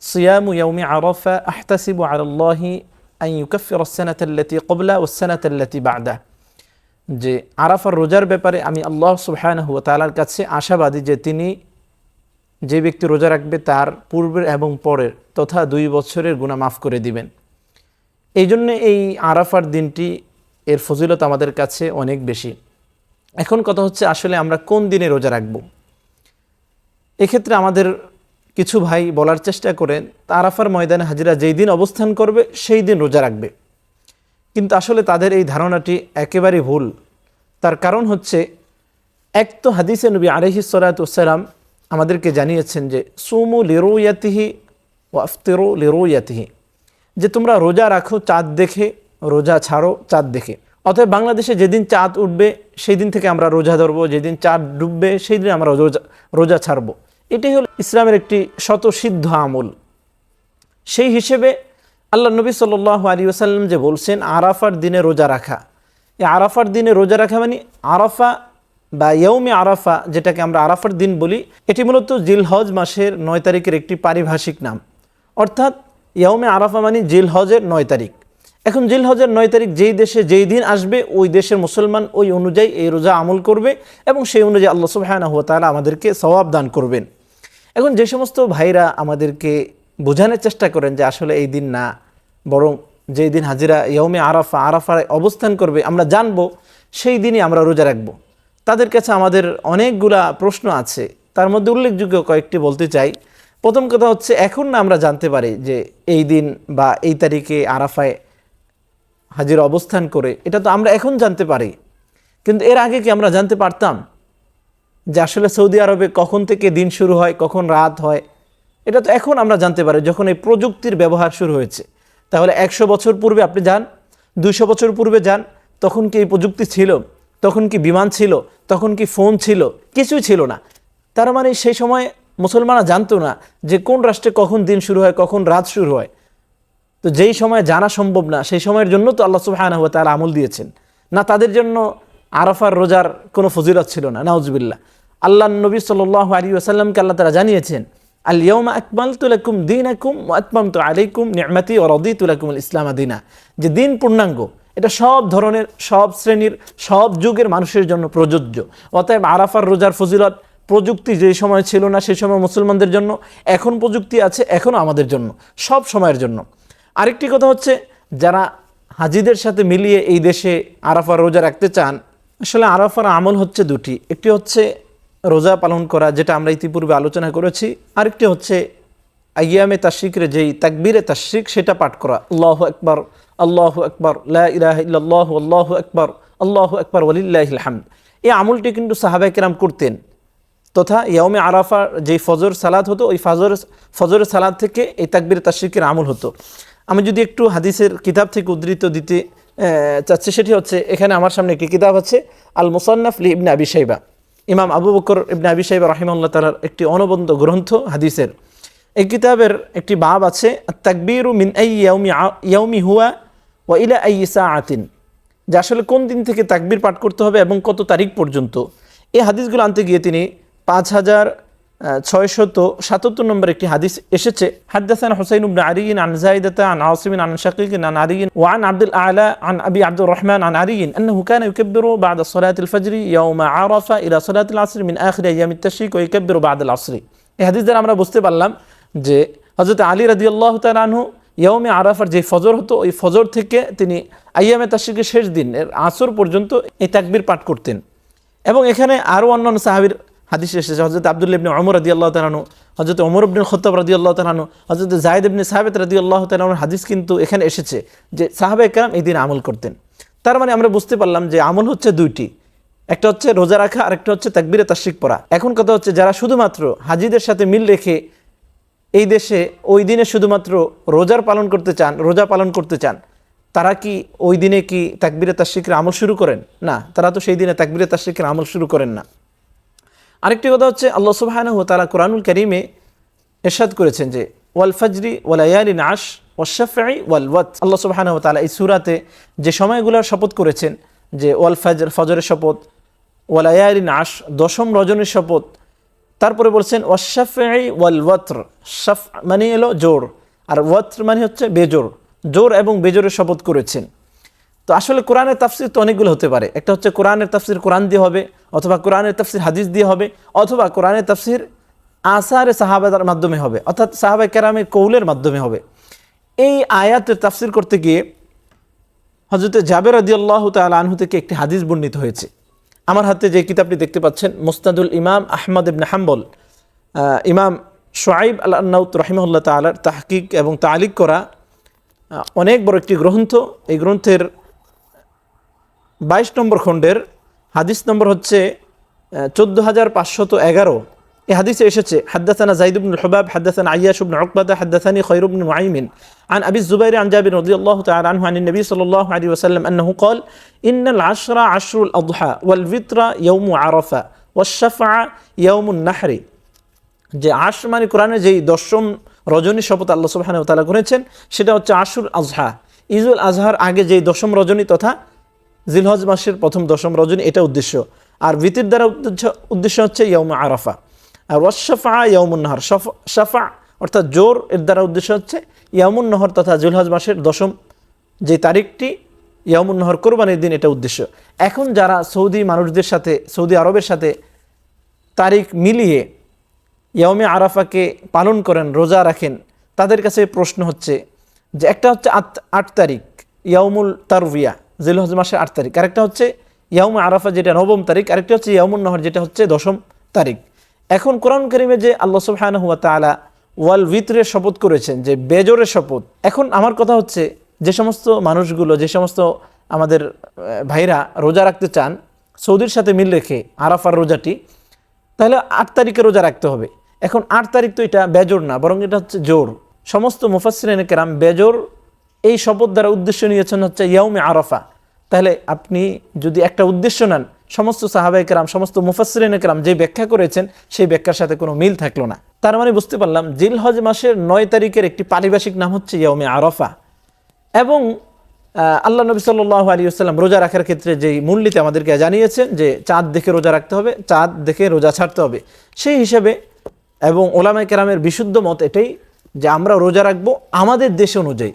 সিয়ামু ইয়াউমি আরাফা আহতাসিবু আলাল্লাহি আন ইউকাফিরাস সানাতাল্লাতী ক্বাবলা ওয়াস সানাতাল্লাতী বা'দা, যে আরাফার রোজার ব্যাপারে আমি আল্লাহ সুবহানাহু ওয়া তাআলার কাছে আশাবাদী যে তিনি যে ব্যক্তি রোজা রাখবে তার পূর্বের এবং পরের তথা 2 বছরের গুনাহ মাফ করে দিবেন। এই জন্য এই আরাফার দিনটি এর ফজিলত আমাদের কাছে অনেক বেশি। এখন কথা হচ্ছে আসলে আমরা কোন দিনে রোজা রাখব। এক্ষেত্রে আমাদের কিছু ভাই বলার চেষ্টা করেন আরাফার ময়দানে হাজিরা যেই দিন অবস্থান করবে সেই দিন রোজা রাখবে, কিন্তু আসলে তাদের এই ধারণাটি একেবারেই ভুল। তার কারণ হচ্ছে, এক তো হাদিসে নবী আলাইহিস সালাতু ওয়াস সালাম আমাদেরকে জানিয়েছেন যে সুমু লিরুয়াতিহি ওয়া আফতিরু লিরুয়াতিহি, যে তোমরা রোজা রাখো চাঁদ দেখে, রোজা ছাড়ো চাঁদ দেখে। অতএব বাংলাদেশে যেদিন চাঁদ উঠবে সেই দিন থেকে আমরা রোজা ধরবো, যেদিন চাঁদ ডুববে সেই দিন আমরা রোজা ছাড়বো। এটাই হলো ইসলামের একটি স্বতঃসিদ্ধ আমল। সেই হিসেবে আল্লাহ নবী সাল্লাল্লাহু আলাইহি ওয়াসাল্লাম যে বলছেন আরাফার দিনে রোজা রাখা, এই আরাফার দিনে রোজা রাখা মানে আরাফা বা ইয়ৌমে আরাফা, যেটাকে আমরা আরাফার দিন বলি, এটি মূলত জিলহজ মাসের 9 তারিখের একটি পারিভাষিক নাম। অর্থাৎ ইয়ৌমে আরাফা মানে জিলহজের 9 তারিখ। এখন জিলহজের 9 তারিখ যেই দেশে যেই দিন আসবে ওই দেশের মুসলমান ওই অনুযায়ী এই রোজা আমল করবে এবং সেই অনুযায়ী আল্লাহ সুবহানাহু ওয়া তাআলা আমাদেরকে সওয়াব দান করবেন। এখন যে সমস্ত ভাইরা আমাদেরকে বোঝানোর চেষ্টা করেন যে আসলে এই দিন না, বরং যেই দিন হাজিরা ইয়ৌমে আরাফা, আরাফায় অবস্থান করবে আমরা জানবো সেই দিনই আমরা রোজা রাখবো, তাদের কাছে আমাদের অনেকগুলা প্রশ্ন আছে। তার মধ্যে উল্লেখযোগ্য কয়েকটি বলতে চাই। প্রথম কথা হচ্ছে, এখন না আমরা জানতে পারি যে এই দিন বা এই তারিখে আরাফায় হাজিরা অবস্থান করে, এটা তো আমরা এখন জানতে পারি, কিন্তু এর আগে কি আমরা জানতে পারতাম যে আসলে সৌদি আরবে কখন থেকে দিন শুরু হয়, কখন রাত হয়? এটা তো এখন আমরা জানতে পারি যখন এই প্রযুক্তির ব্যবহার শুরু হয়েছে। তাহলে 100 বছর পূর্বে আপনি যান, 200 বছর পূর্বে যান, তখন কি এই প্রযুক্তি ছিল? তখন কি বিমান ছিল? তখন কি ফোন ছিল? কিছুই ছিল না। তার মানে সেই সময় মুসলমানরা জানতো না যে কোন রাষ্ট্রে কখন দিন শুরু হয়, কখন রাত শুরু হয়। তো যেই সময় জানা সম্ভব না সেই সময়ের জন্য তো আল্লাহ সুবহানাহু ওয়া তাআলা আমল দিয়েছেন না, তাদের জন্য আরাফার রোজার কোনো ফজিলত ছিল না। নাউজুবিল্লাহ। আল্লাহ নবী সাল্লাল্লাহু আলাইহি ওয়াসাল্লামকে আল্লাহ তাআলা জানিয়েছেন, আল ইয়াউমা আকমালতু লাকুম দীনাকুম ওয়া আতমামতু আলাইকুম নি'মাতি ওয়া রাদিতু লাকুমুল ইসলাম দীনা, যে দিন পূর্ণাঙ্গ, এটা সব ধরনের, সব শ্রেণীর, সব যুগের মানুষের জন্য প্রযোজ্য। অতএব আরাফার রোজার ফজিলত প্রযুক্তি যেই সময় ছিল না সেই সময় মুসলমানদের জন্য, এখন প্রযুক্তি আছে এখনও আমাদের জন্য, সব সময়ের জন্য। আরেকটি কথা হচ্ছে, যারা হাজিদের সাথে মিলিয়ে এই দেশে আরাফার রোজা রাখতে চান, আসলে আরাফার আমল হচ্ছে দুটি। একটি হচ্ছে রোজা পালন করা, যেটা আমরা ইতিপূর্বে আলোচনা করেছি। আরেকটি হচ্ছে আইয়ামে তাশরিকের যেই তাকবীরে তাশরিক সেটা পাঠ করা, আল্লাহু আকবার, আল্লাহু আকবার, লা ইলাহা ইল্লাল্লাহু আল্লাহু আকবার, আল্লাহু আকবার ওয়ালিল্লাহিল হামদ। এই আমলটি কিন্তু সাহাবায়ে কেরাম করতেন। তথা ইয়াউমে আরাফার যেই ফজর সালাত হতো, ওই ফজরের সালাত থেকে এই তাকবীরে তাশরিকের আমল হতো। আমি যদি একটু হাদিসের কিতাব থেকে উদ্ধৃত দিতে চাচ্ছি, সেটি হচ্ছে, এখানে আমার সামনে একটি কিতাব আছে, আল মুসান্নাফ লি ইবনে আবি শাইবা, ইমাম আবু বকর ইবনে আবি শাইবা রাহিমাহুল্লাহ তাআলার একটি অনবদ্য গ্রন্থ হাদিসের। এই কিতাবের একটি বাব আছে, তাকবীরু মিন আই ইয়াউমি হুয়া ওয়া ইলা আই সাআতিন, যে আসলে কোন দিন থেকে তাকবীর পাঠ করতে হবে এবং কত তারিখ পর্যন্ত। এই হাদিসগুলো আনতে গিয়ে তিনি 5677 নম্বর একটি হাদিস এসেছে, হাদাসানা হুসাইন ইবনে আলী আন যায়েদাতা আন আসিম আন শাকীক আন আলী ওয়া আন আব্দুল আলা আন আবি আব্দুর রহমান আন আলী আন্নাহু কানা ইউকাব্বিরু বা'দা সালাতিল ফজর ইয়াউমা আরাফা ইলা সালাতিল আসর মিন আখির আইয়ামিত তাশরিক ওয়া ইউকাব্বিরু বা'দাল আসর। এই হাদিস দ্বারা আমরা বুঝতে পারলাম যে হযরত আলী রাদিয়াল্লাহু তাআলা আনহু ইয়াউমে আরাফার যে ফজর হতো, ওই ফজর থেকে তিনি আইয়ামে তাশরিকের শেষ দিনের আসর পর্যন্ত এই তাকবীর পাঠ করতেন। এবং এখানে আরও অন্যান্য সাহাবীর হাদিস এসেছে, হযরত আব্দুল্লাহ ইবনে ওমর রাদিয়াল্লাহু তাআলা আনহু, হযরত ওমর ইবনে খাত্তাব রাদিয়াল্লাহু তাআলা আনহু, হযরত যায়েদ ইবনে সাবিত রাদিয়াল্লাহু তাআলা আনহুর হাদিস কিন্তু এখানে এসেছে যে সাহাবায়ে কেরাম এই দিন আমল করতেন। তার মানে আমরা বুঝতে পারলাম যে আমল হচ্ছে দুইটি, একটা হচ্ছে রোজা রাখা আর একটা হচ্ছে তাকবীরে তাশরিক পড়া। এখন কথা হচ্ছে, যারা শুধুমাত্র হাজিদের সাথে মিল রেখে এই দেশে ওই দিনে শুধুমাত্র রোজা পালন করতে চান, তারা কি ওই দিনে কি তাকবীরে তাশরিকের আমল শুরু করেন? না, তারা তো সেই দিনে তাকবীরে তাশরিকের আমল শুরু করেন না। আরেকটি কথা হচ্ছে, আল্লাহ সুবহানাহু ওয়া তাআলা কুরআনুল কারীমে ইরশাদ করেছেন যে ওয়াল ফজরি ওয়া লায়ালিন আশ ওয়াশ শাফঈ ওয়াল ওয়াতর। আল্লাহ সুবহানাহু ওয়া তাআলা এই সূরাতে যে সময়গুলোর শপথ করেছেন, যে ওয়াল ফজর, ফজরের শপথ, ওয়া লায়ালিন আশ, দশম রজনীর শপথ, তারপরে বলছেন ওয়াশাফঈ ওয়াল ওয়াতর, শাফ মানে এলো জোর, আর ওয়াতর মানে হচ্ছে বেজোর, জোর এবং বেজোরের শপথ করেছেন। তো আসলে কোরআনের তাফসির তো অনেকগুলো হতে পারে। একটা হচ্ছে কোরআনের তাফসির কোরআন দিয়ে হবে, অথবা কোরআনের তাফসির হাদিস দিয়ে হবে, অথবা কোরআনের তাফসির আসারে সাহাবাদের মাধ্যমে হবে, অর্থাৎ সাহাবায়ে কেরামের কৌলের মাধ্যমে হবে। এই আয়াতের তাফসির করতে গিয়ে হযরত জাবের রাদিয়াল্লাহু তাআলা আনহু থেকে একটি হাদিস বর্ণিত হয়েছে। আমার হাতে যে কিতাবটি দেখতে পাচ্ছেন মুসনাদুল ইমাম আহমদ ইবনে হাম্বল, ইমাম শুআইব আল আরনাউত রাহিমাহুল্লাহ তাআলার তাহকিক এবং তালিক করা অনেক বড় একটি গ্রন্থ। এই গ্রন্থের 22 নম্বর খণ্ডের হাদিস নম্বর হচ্ছে 14511। এই হাদিসে এসেছে হাদাসানা যায়েদ ইবনে হুবাব হাদাসানা আইয়াশ ইবনে উকবাহ হাদাসানি খায়র ইবনে মুআইমিন عن أبي الزبير عن جابر رضي الله تعالى عنه عن النبي صلى الله عليه وسلم أنه قال إن العشر عشر الأضحى والفطر يوم عرفة والشفع يوم النحر। যে আশর মানে কোরআনে যেই দশম রজনী শপথ আল্লাহ সুবহানাহু ওয়া তাআলা করেছেন সেটা হচ্ছে আশুর আজহা, ঈদুল আজহার আগে যেই দশম রজনী তথা জিলহজ মাসের প্রথম দশম রজনী, এটা উদ্দেশ্য। আর ভিতর দ্বারা উদ্দেশ্য হচ্ছে ইয়াউম আরাফা। আর ওয়াশফা ইয়াউমুন নাহর, শাফা অর্থাৎ জোর, এর দ্বারা উদ্দেশ্য হচ্ছে ইয়াউমুন নহর তথা জিলহজ মাসের দশম যে তারিখটি ইয়াউমুন নহর কোরবানির দিন, এটা উদ্দেশ্য। এখন যারা সৌদি মানুষদের সাথে, সৌদি আরবের সাথে তারিখ মিলিয়ে ইয়াউমে আরাফাকে পালন করেন, রোজা রাখেন, তাদের কাছে প্রশ্ন হচ্ছে যে একটা হচ্ছে 8 তারিখ ইয়াউমুল তারবিয়া জিলহজ মাসের 8 তারিখ, আরেকটা হচ্ছে ইয়াউমে আরাফা যেটা 9 তারিখ, আরেকটা হচ্ছে ইয়াউমুন নহর যেটা হচ্ছে 10 তারিখ। এখন কোরআন কারীমে যে আল্লাহ সুবহানাহু ওয়া তাআলা ওয়াল ভিতরের শপথ করেছেন, যে বেজোরের শপথ, এখন আমার কথা হচ্ছে যে সমস্ত মানুষগুলো, যে সমস্ত আমাদের ভাইরা রোজা রাখতে চান সৌদির সাথে মিল রেখে আরাফার রোজাটি, তাহলে 8 তারিখে রোজা রাখতে হবে। এখন 8 তারিখ তো এটা বেজোর না, বরং এটা হচ্ছে জোর। সমস্ত মুফাসসিরিনে কেরাম বেজোর এই শপথ দ্বারা উদ্দেশ্য নিয়েছেন হচ্ছে ইয়াউমে আরাফা। তাহলে আপনি যদি একটা উদ্দেশ্য নেন, সমস্ত সাহাবায়ে কেরাম, সমস্ত মুফাসসিরিনে কেরাম যে ব্যাখ্যা করেছেন সেই ব্যাখ্যার সাথে কোনো মিল থাকলো না। তার মানে বুঝতে পারলাম জিলহজ মাসের 9 তারিখের একটি পারিভাষিক নাম হচ্ছে ইয়াউমে আরাফা। এবং আল্লাহ নবী সাল্লাল্লাহু আলাইহি ওয়াসাল্লাম রোজা রাখার ক্ষেত্রে যেই মূলনীতি আমাদেরকে জানিয়েছেন যে চাঁদ দেখে রোজা রাখতে হবে, চাঁদ দেখে রোজা ছাড়তে হবে, সেই হিসাবে এবং ওলামায়ে কেরামের বিশুদ্ধ মত এটাই যে আমরা রোজা রাখবো আমাদের দেশ অনুযায়ী।